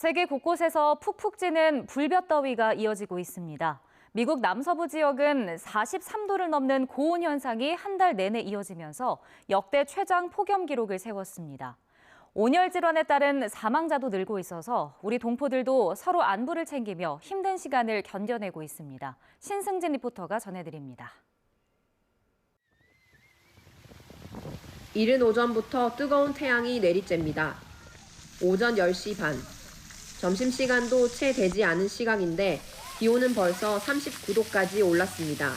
세계 곳곳에서 푹푹 찌는 불볕더위가 이어지고 있습니다. 미국 남서부 지역은 43도를 넘는 고온 현상이 한 달 내내 이어지면서 역대 최장 폭염 기록을 세웠습니다. 온열 질환에 따른 사망자도 늘고 있어서 우리 동포들도 서로 안부를 챙기며 힘든 시간을 견뎌내고 있습니다. 신승진 리포터가 전해드립니다. 이른 오전부터 뜨거운 태양이 내리쬐니다. 오전 10시 반. 점심시간도 채 되지 않은 시각인데 기온은 벌써 39도까지 올랐습니다.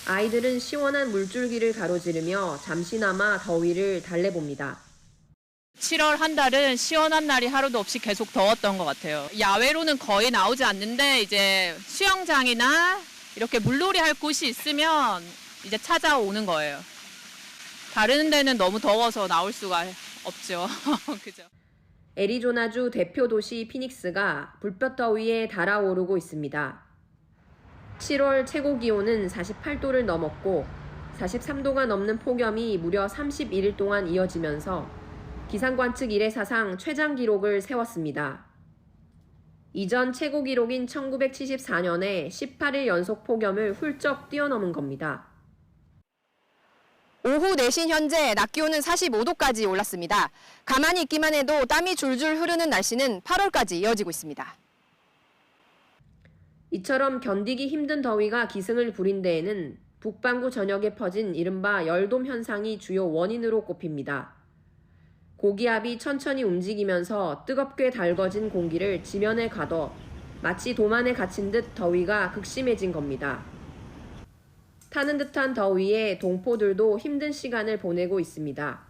아이들은 시원한 물줄기를 가로지르며 잠시나마 더위를 달래봅니다. 7월 한 달은 시원한 날이 하루도 없이 계속 더웠던 것 같아요. 야외로는 거의 나오지 않는데 이제 수영장이나 이렇게 물놀이 할 곳이 있으면 이제 찾아오는 거예요. 다른 데는 너무 더워서 나올 수가 없죠. 그죠? 애리조나주 대표 도시 피닉스가 불볕더위에 달아오르고 있습니다. 7월 최고 기온은 48도를 넘었고 43도가 넘는 폭염이 무려 31일 동안 이어지면서 기상관 측 이래 사상 최장 기록을 세웠습니다. 이전 최고 기록인 1974년에 18일 연속 폭염을 훌쩍 뛰어넘은 겁니다. 오후 4시 현재 낮 기온은 45도까지 올랐습니다. 가만히 있기만 해도 땀이 줄줄 흐르는 날씨는 8월까지 이어지고 있습니다. 이처럼 견디기 힘든 더위가 기승을 부린 데에는 북반구 전역에 퍼진 이른바 열돔 현상이 주요 원인으로 꼽힙니다. 고기압이 천천히 움직이면서 뜨겁게 달궈진 공기를 지면에 가둬 마치 도마 안에 갇힌 듯 더위가 극심해진 겁니다. 타는 듯한 더위에 동포들도 힘든 시간을 보내고 있습니다.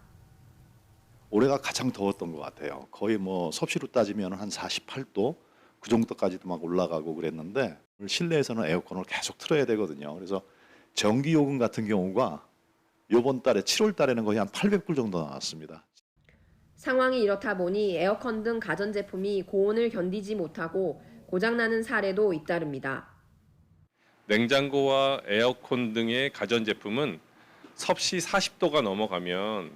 올해가 가장 더웠던 것 같아요. 거의 섭씨로 따지면 한 48도 그 정도까지도 막 올라가고 그랬는데 실내에서는 에어컨을 계속 틀어야 되거든요. 그래서 전기요금 같은 경우가 이번 달에 7월 달에는 거의 한 800불 정도 나왔습니다. 상황이 이렇다 보니 에어컨 등 가전제품이 고온을 견디지 못하고 고장나는 사례도 잇따릅니다. 냉장고와 에어컨 등의 가전제품은 섭씨 40도가 넘어가면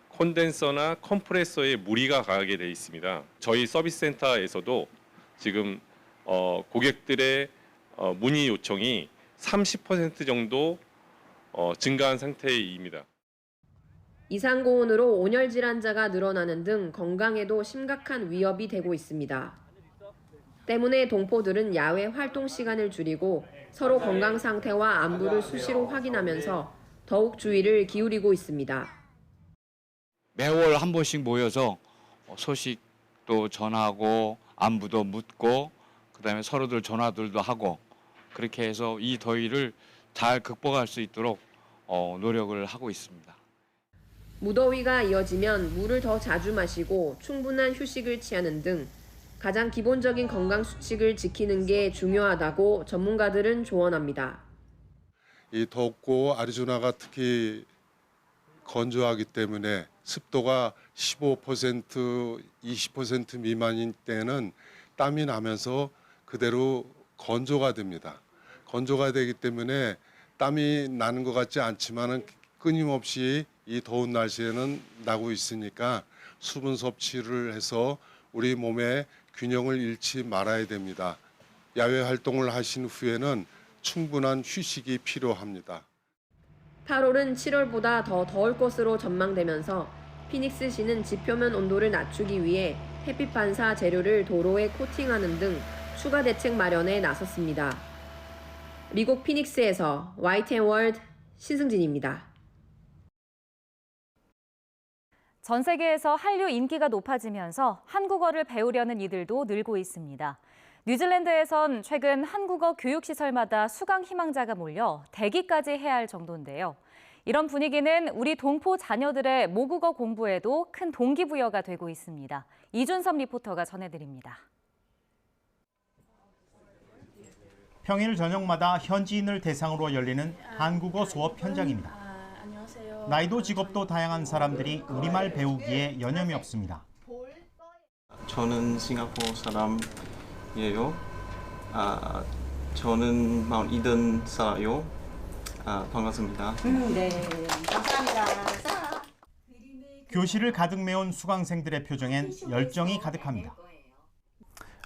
콘덴서나 컴프레서에 무리가 가게 돼 있습니다. 저희 서비스 센터에서도 지금 고객들의 문의 요청이 30% 정도 증가한 상태입니다. 이상고온으로 온열 질환자가 늘어나는 등 건강에도 심각한 위협이 되고 있습니다. 때문에 동포들은 야외 활동 시간을 줄이고 서로 건강 상태와 안부를 수시로 확인하면서 더욱 주의를 기울이고 있습니다. 매월 한 번씩 모여서 소식도 전하고 안부도 묻고 그다음에 서로들 전화들도 하고 그렇게 해서 이 더위를 잘 극복할 수 있도록 노력을 하고 있습니다. 무더위가 이어지면 물을 더 자주 마시고 충분한 휴식을 취하는 등 가장 기본적인 건강 수칙을 지키는 게 중요하다고 전문가들은 조언합니다. 이 덥고 아리조나가 특히 건조하기 때문에 습도가 15%, 20% 미만인 때는 땀이 나면서 그대로 건조가 됩니다. 건조가 되기 때문에 땀이 나는 것 같지 않지만은 끊임없이 이 더운 날씨에는 나고 있으니까 수분 섭취를 해서 우리 몸의 균형을 잃지 말아야 됩니다. 야외 활동을 하신 후에는 충분한 휴식이 필요합니다. 8월은 7월보다 더 더울 것으로 전망되면서 피닉스시는 지표면 온도를 낮추기 위해 햇빛 반사 재료를 도로에 코팅하는 등 추가 대책 마련에 나섰습니다. 미국 피닉스에서 YTN-월드 신승진입니다. 전 세계에서 한류 인기가 높아지면서 한국어를 배우려는 이들도 늘고 있습니다. 뉴질랜드에선 최근 한국어 교육시설마다 수강 희망자가 몰려 대기까지 해야 할 정도인데요. 이런 분위기는 우리 동포 자녀들의 모국어 공부에도 큰 동기부여가 되고 있습니다. 이준섭 리포터가 전해드립니다. 평일 저녁마다 현지인을 대상으로 열리는 한국어 수업 현장입니다. 나이도 직업도 다양한 사람들이 우리말 배우기에 여념이 없습니다. 저는 싱가포르 사람이에요. 저는 마운 이든 살아요. 반갑습니다. 네, 감사합니다. 교실을 가득 메운 수강생들의 표정엔 열정이 가득합니다.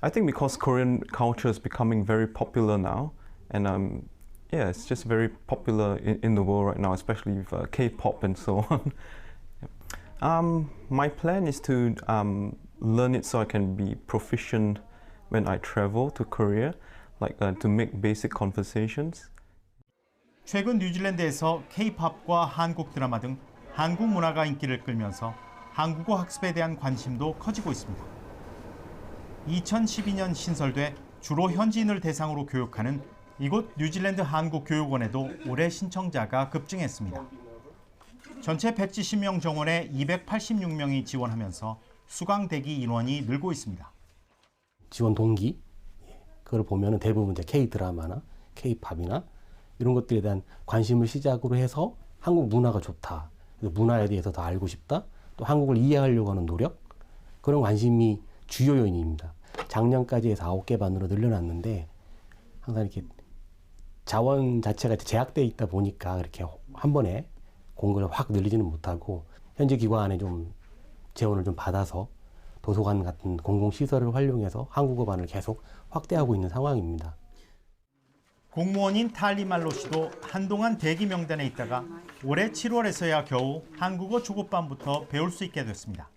I think because Korean culture is becoming very popular now, and yeah, it's just very popular in the world right now, especially with K-pop and so on. My plan is to learn it so I can be proficient when I travel to Korea, like to make basic conversations. 최근 뉴질랜드에서 K-팝과 한국 드라마 등 한국 문화가 인기를 끌면서 한국어 학습에 대한 관심도 커지고 있습니다. 2012년 신설돼 주로 현지인을 대상으로 교육하는 이곳 뉴질랜드 한국교육원에도 올해 신청자가 급증했습니다. 전체 170명 정원에 286명이 지원하면서 수강 대기 인원이 늘고 있습니다. 지원 동기, 그걸 보면 대부분 이제 K-드라마나 K-팝이나 이런 것들에 대한 관심을 시작으로 해서 한국 문화가 좋다, 문화에 대해서 더 알고 싶다, 또 한국을 이해하려고 하는 노력, 그런 관심이 주요 요인입니다. 작년까지 해서 9개 반으로 늘려놨는데 항상 이렇게 자원 자체가 제약되어 있다 보니까 그렇게 한 번에 공급을 확 늘리지는 못하고 현지 기관에 좀 재원을 좀 받아서 도서관 같은 공공시설을 활용해서 한국어반을 계속 확대하고 있는 상황입니다. 공무원인 탈리말로 씨도 한동안 대기 명단에 있다가 올해 7월에서야 겨우 한국어 초급반부터 배울 수 있게 됐습니다.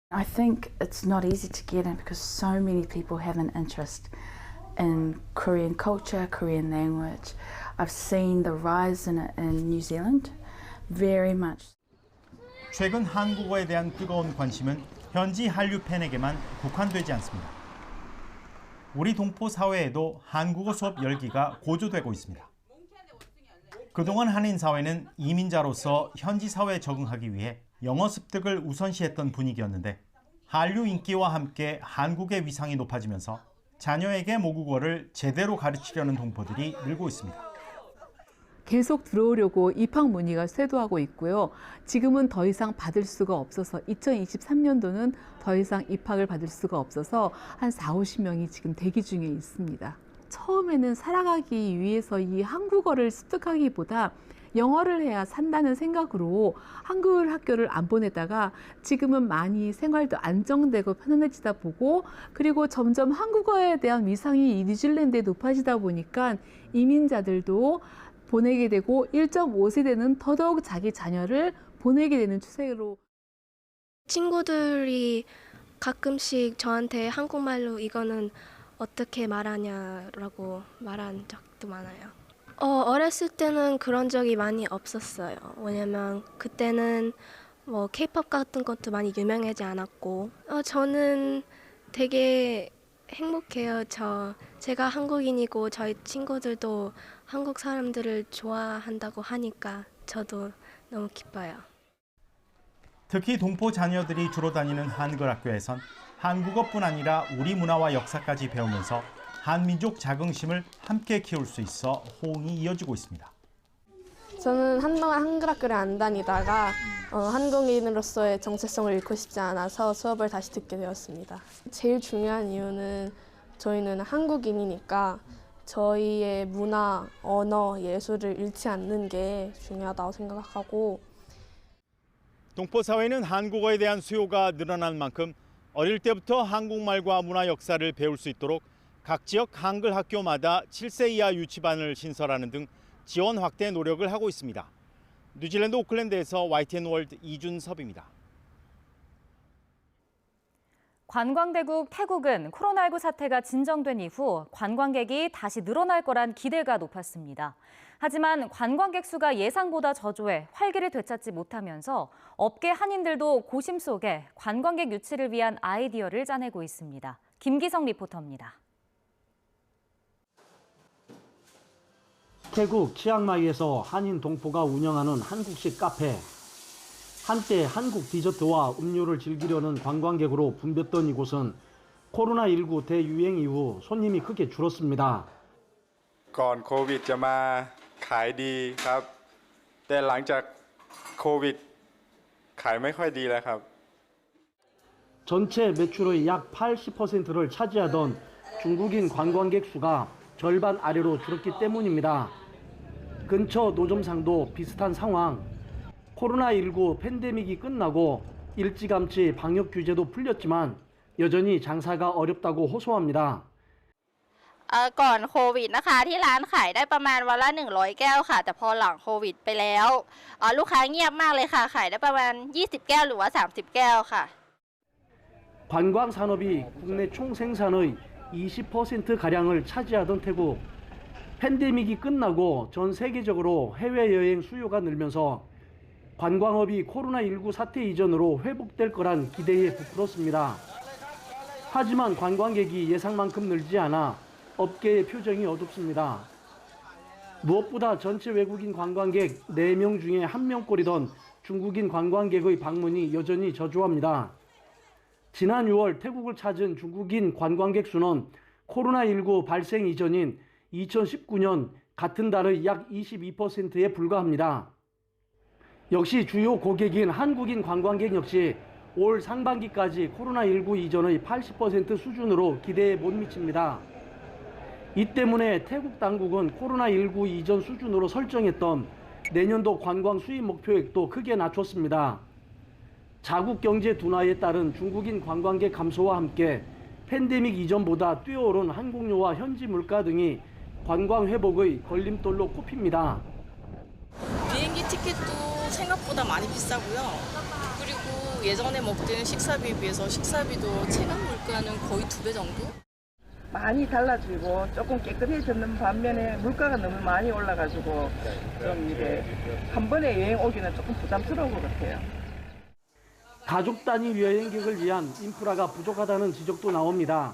I think it's not easy to get in because so many people have an interest in Korean culture, Korean language. I've seen the rise in it in New Zealand very much. 최근 한국어에 대한 뜨거운 관심은 현지 한류 팬에게만 국한되지 않습니다. 우리 동포 사회에도 한국어 수업 열기가 고조되고 있습니다. 그동안 한인 사회는 이민자로서 현지 사회에 적응하기 위해 영어 습득을 우선시했던 분위기였는데 한류 인기와 함께 한국의 위상이 높아지면서 자녀에게 모국어를 제대로 가르치려는 동포들이 늘고 있습니다. 계속 들어오려고 입학 문의가 쇄도하고 있고요. 지금은 더 이상 받을 수가 없어서 2023년도는 더 이상 입학을 받을 수가 없어서 한 40~50명이 지금 대기 중에 있습니다. 처음에는 살아가기 위해서 이 한국어를 습득하기보다 영어를 해야 산다는 생각으로 한글 학교를 안 보내다가 지금은 많이 생활도 안정되고 편안해지다 보고 그리고 점점 한국어에 대한 위상이 뉴질랜드에 높아지다 보니까 이민자들도 보내게 되고 1.5세대는 더더욱 자기 자녀를 보내게 되는 추세로. 친구들이 가끔씩 저한테 한국말로 이거는 어떻게 말하냐라고 말한 적도 많아요. 어렸을 때는 그런 적이 많이 없었어요. 왜냐면 그때는 뭐 K-pop 같은 것도 많이 유명하지 않았고 저는 되게 행복해요. 제가 한국인이고 저희 친구들도 한국 사람들을 좋아한다고 하니까 저도 너무 기뻐요. 특히 동포 자녀들이 주로 다니는 한글 학교에선 한국어뿐 아니라 우리 문화와 역사까지 배우면서 한민족 자긍심을 함께 키울 수 있어 호응이 이어지고 있습니다. 저는 한동안 한글 학교를 안 다니다가 한국인으로서의 정체성을 잃고 싶지 않아서 수업을 다시 듣게 되었습니다. 제일 중요한 이유는 저희는 한국인이니까 저희의 문화, 언어, 예술을 잃지 않는 게 중요하다고 생각하고 동포 사회는 한국어에 대한 수요가 늘어난 만큼 어릴 때부터 한국말과 문화 역사를 배울 수 있도록 각 지역 한글 학교마다 7세 이하 유치반을 신설하는 등 지원 확대 노력을 하고 있습니다. 뉴질랜드 오클랜드에서 YTN 월드 이준섭입니다. 관광대국 태국은 코로나19 사태가 진정된 이후 관광객이 다시 늘어날 거란 기대가 높았습니다. 하지만 관광객 수가 예상보다 저조해 활기를 되찾지 못하면서 업계 한인들도 고심 속에 관광객 유치를 위한 아이디어를 짜내고 있습니다. 김기성 리포터입니다. 태국 치앙마이에서 한인 동포가 운영하는 한국식 카페. 한때 한국 디저트와 음료를 즐기려는 관광객으로 붐볐던 이곳은 코로나19 대유행 이후 손님이 크게 줄었습니다. ก่อนโควิดจะมาขายดีครับแต่หลังจากโควิดขายไม่ค่อยดีแล้วครับ 전체 매출의 약 80%를 차지하던 중국인 관광객 수가 절반 아래로 줄었기 때문입니다. 근처 노점상도 비슷한 상황. 코로나19 팬데믹이 끝나고 일찌감치 방역 규제도 풀렸지만 여전히 장사가 어렵다고 호소합니다. ก่อนโควิดนะคะที่ร้านขายได้ประมาณวันละ100 แก้วค่ะแต่พอหลังโควิดไปแล้วลูกค้าเงียบมากเลยค่ะขายได้ประมาณ20 แก้วหรือว่า30 แก้วค่ะ 관광 산업이 국내 총 생산의 20%가량을 차지하던 태국. 팬데믹이 끝나고 전 세계적으로 해외여행 수요가 늘면서 관광업이 코로나19 사태 이전으로 회복될 거란 기대에 부풀었습니다. 하지만 관광객이 예상만큼 늘지 않아 업계의 표정이 어둡습니다. 무엇보다 전체 외국인 관광객 4명 중에 1명꼴이던 중국인 관광객의 방문이 여전히 저조합니다. 지난 6월 태국을 찾은 중국인 관광객 수는 코로나19 발생 이전인 2019년 같은 달의 약 22%에 불과합니다. 역시 주요 고객인 한국인 관광객 역시 올 상반기까지 코로나19 이전의 80% 수준으로 기대에 못 미칩니다. 이 때문에 태국 당국은 코로나19 이전 수준으로 설정했던 내년도 관광 수입 목표액도 크게 낮췄습니다. 자국 경제 둔화에 따른 중국인 관광객 감소와 함께 팬데믹 이전보다 뛰어오른 항공료와 현지 물가 등이 관광 회복의 걸림돌로 꼽힙니다. 비행기 티켓도 생각보다 많이 비싸고요. 그리고 예전에 먹던 식사비에 비해서 식사비도 체감 물가는 거의 2배 정도? 많이 달라지고 조금 깨끗해졌는 반면에 물가가 너무 많이 올라가지고 좀 이제 한 번에 여행 오기는 조금 부담스러운 것 같아요. 가족 단위 여행객을 위한 인프라가 부족하다는 지적도 나옵니다.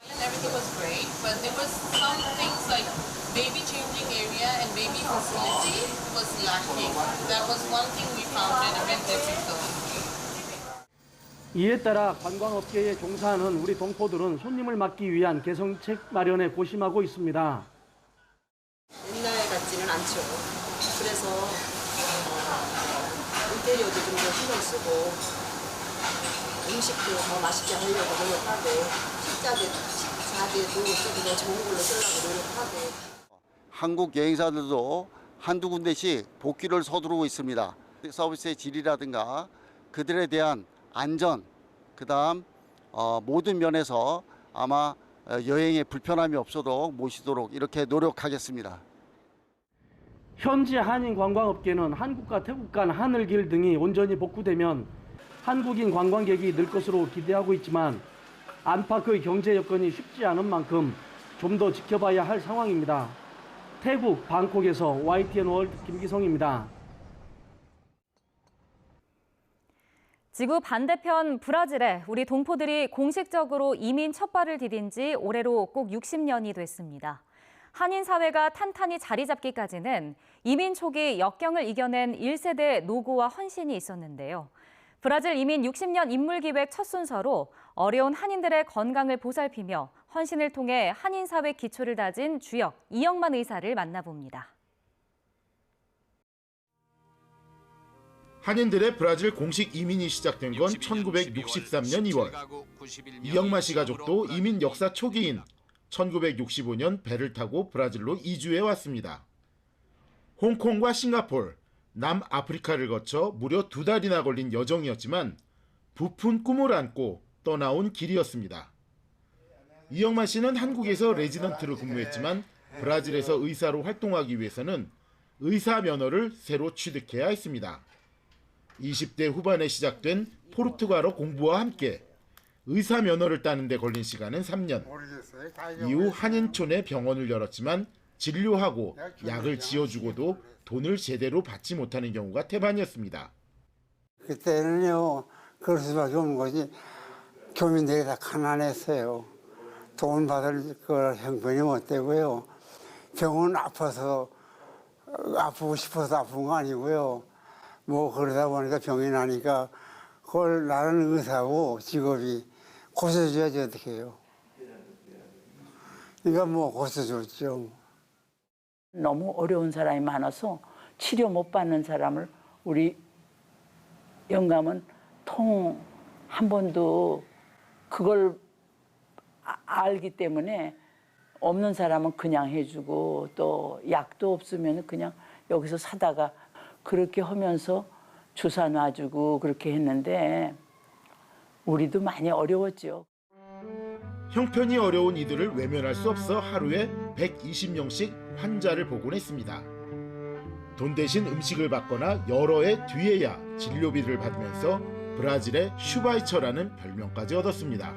Everything was great, but there was some things like baby changing area and baby facility was lacking. That was one thing we found in a Mexico. 이에 따라 관광업계에 종사하는 우리 동포들은 손님을 맞기 위한 개선책 마련에 고심하고 있습니다. 옛날 같지는 않죠. 그래서 인테리어도 좀 더 신경 쓰고 음식도 더 맛있게 하려고 노력하고 식자재도 좀 더 좋은 걸로 쓰려고 노력하고. 한국 여행사들도 한두 군데씩 복귀를 서두르고 있습니다. 서비스의 질이라든가 그들에 대한 안전, 그다음 모든 면에서 아마 여행에 불편함이 없도록 모시도록 이렇게 노력하겠습니다. 현지 한인 관광업계는 한국과 태국 간 하늘길 등이 온전히 복구되면 한국인 관광객이 늘 것으로 기대하고 있지만 안팎의 경제 여건이 쉽지 않은 만큼 좀 더 지켜봐야 할 상황입니다. 태국 방콕에서 YTN 월드 김기성입니다. 지구 반대편 브라질에 우리 동포들이 공식적으로 이민 첫 발을 디딘 지 올해로 꼭 60년이 됐습니다. 한인 사회가 탄탄히 자리 잡기까지는 이민 초기 역경을 이겨낸 1세대 노고와 헌신이 있었는데요. 브라질 이민 60년 인물기획 첫 순서로 어려운 한인들의 건강을 보살피며 헌신을 통해 한인 사회 기초를 다진 주역 이영만 의사를 만나봅니다. 한인들의 브라질 공식 이민이 시작된 건 1963년 2월. 이영만 씨 가족도 이민 역사 초기인 1965년 배를 타고 브라질로 이주해 왔습니다. 홍콩과 싱가포르, 남아프리카를 거쳐 무려 2달이나 걸린 여정이었지만 부푼 꿈을 안고 떠나온 길이었습니다. 이영만 씨는 한국에서 레지던트로 근무했지만 브라질에서 의사로 활동하기 위해서는 의사 면허를 새로 취득해야 했습니다. 20대 후반에 시작된 포르투갈어 공부와 함께 의사 면허를 따는 데 걸린 시간은 3년. 이후 한인촌에 병원을 열었지만 진료하고 약을 지어주고도 돈을 제대로 받지 못하는 경우가 태반이었습니다. 그때는요, 그럴 수밖에 없는 거지. 교민들이 다 가난했어요. 돈 받을 걸 형편이 못 되고요. 병은 아파서, 아프고 싶어서 아픈 거 아니고요. 뭐 그러다 보니까 병이 나니까 그걸 나는 의사고 직업이 고쳐줘야지 어떻게 해요. 그러니까 뭐 고쳐줬죠. 너무 어려운 사람이 많아서 치료 못 받는 사람을 우리 영감은 통 한 번도 그걸 알기 때문에 없는 사람은 그냥 해주고 또 약도 없으면 그냥 여기서 사다가 그렇게 하면서 주사 놔주고 그렇게 했는데 우리도 많이 어려웠죠. 형편이 어려운 이들을 외면할 수 없어 하루에 120명씩 환자를 보곤 했습니다. 돈 대신 음식을 받거나 여러 해 뒤에야 진료비를 받으면서 브라질의 슈바이처라는 별명까지 얻었습니다.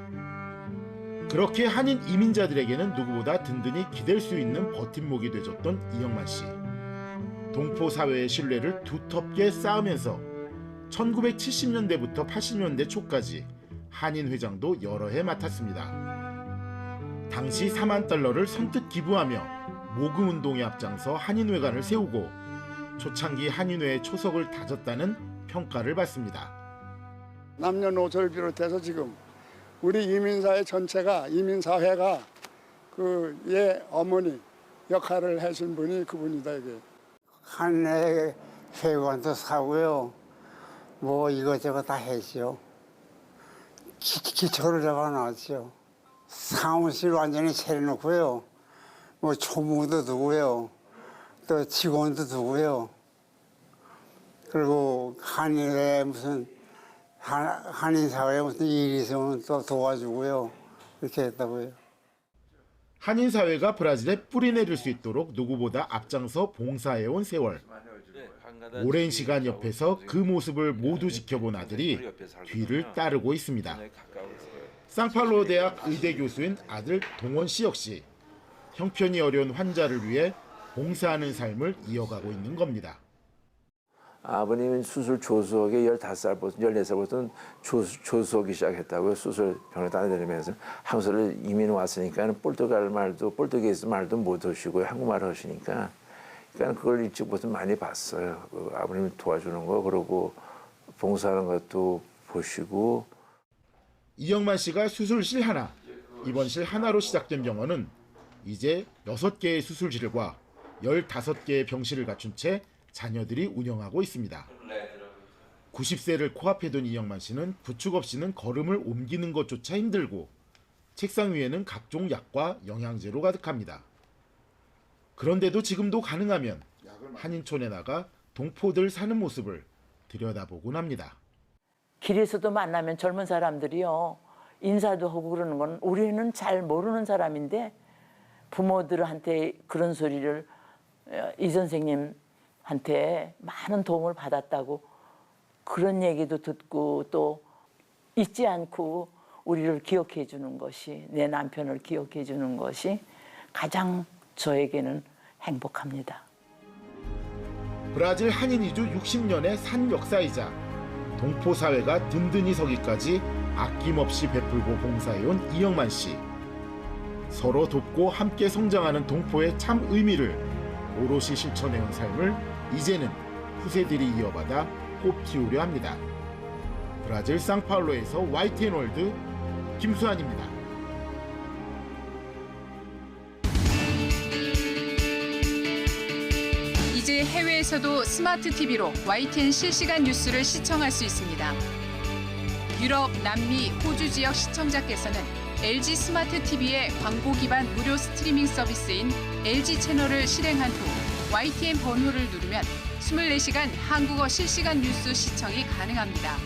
그렇게 한인 이민자들에게는 누구보다 든든히 기댈 수 있는 버팀목이 되줬던 이영만 씨. 동포 사회의 신뢰를 두텁게 쌓으면서 1970년대부터 80년대 초까지 한인 회장도 여러 해 맡았습니다. 당시 4만 달러를 선뜻 기부하며 모금 운동에 앞장서 한인회관을 세우고 초창기 한인회의 초석을 다졌다는 평가를 받습니다. 남녀노소를 비롯해서 지금 우리 이민사회 전체가 이민사회가 그 예 어머니 역할을 하신 분이 그분이다 이게. 한해 회관도 사고요. 뭐 이것저것 다 했죠. 기초를 잡아놨죠. 사무실 완전히 차려놓고요. 뭐 총무도 두고요. 또 직원도 두고요. 그리고 한인회 무슨 한인사회에 무슨 일이 있으면 또 도와주고요. 이렇게 했다고요. 한인사회가 브라질에 뿌리내릴 수 있도록 누구보다 앞장서 봉사해온 세월. 오랜 시간 옆에서 그 모습을 모두 지켜본 아들이 뒤를 따르고 있습니다. 상파울루 대학 의대 교수인 아들 동원 씨 역시 형편이 어려운 환자를 위해 봉사하는 삶을 이어가고 있는 겁니다. 아버님은 수술 조수석에 15살부터 14살부터 조수석이 시작했다고요. 수술 병원에 다니면서 한국을 이민 왔으니까 포르투갈 말도 포르투게스 말도 못 하시고 한국말 하시니까 그러니까 그걸 일찍부터 많이 봤어요. 그 아버님 도와주는 거 그러고 봉사하는 것도 보시고. 이영만 씨가 수술실 하나, 입원실 하나로 시작된 병원은 이제 6개의 수술실과 15개의 병실을 갖춘 채 자녀들이 운영하고 있습니다. 90세를 코앞에 둔 이영만 씨는 부축 없이는 걸음을 옮기는 것조차 힘들고 책상 위에는 각종 약과 영양제로 가득합니다. 그런데도 지금도 가능하면 한인촌에 나가 동포들 사는 모습을 들여다보곤 합니다. 길에서도 만나면 젊은 사람들이요. 인사도 하고 그러는 건 우리는 잘 모르는 사람인데 부모들한테 그런 소리를 이 선생님한테 많은 도움을 받았다고 그런 얘기도 듣고 또 잊지 않고 우리를 기억해 주는 것이 내 남편을 기억해 주는 것이 가장 저에게는 행복합니다. 브라질 한인 이주 60년의 산 역사이자 동포 사회가 든든히 서기까지 아낌없이 베풀고 봉사해온 이영만 씨. 서로 돕고 함께 성장하는 동포의 참 의미를 오롯이 실천해온 삶을 이제는 후세들이 이어받아 꽃피우려 합니다. 브라질 상파울루에서 YTN월드 김수환입니다. 이제 해외에서도 스마트 TV로 YTN 실시간 뉴스를 시청할 수 있습니다. 유럽, 남미, 호주 지역 시청자께서는 LG 스마트 TV의 광고 기반 무료 스트리밍 서비스인 LG 채널을 실행한 후 YTN 번호를 누르면 24시간 한국어 실시간 뉴스 시청이 가능합니다.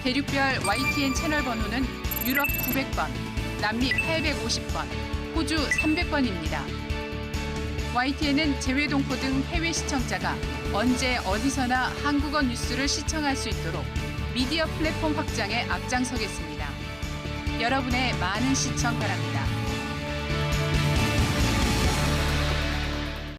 대륙별 YTN 채널 번호는 유럽 900번, 남미 850번, 호주 300번입니다. YTN은 재외동포 등 해외 시청자가 언제 어디서나 한국어 뉴스를 시청할 수 있도록 미디어 플랫폼 확장에 앞장서겠습니다. 여러분의 많은 시청 바랍니다.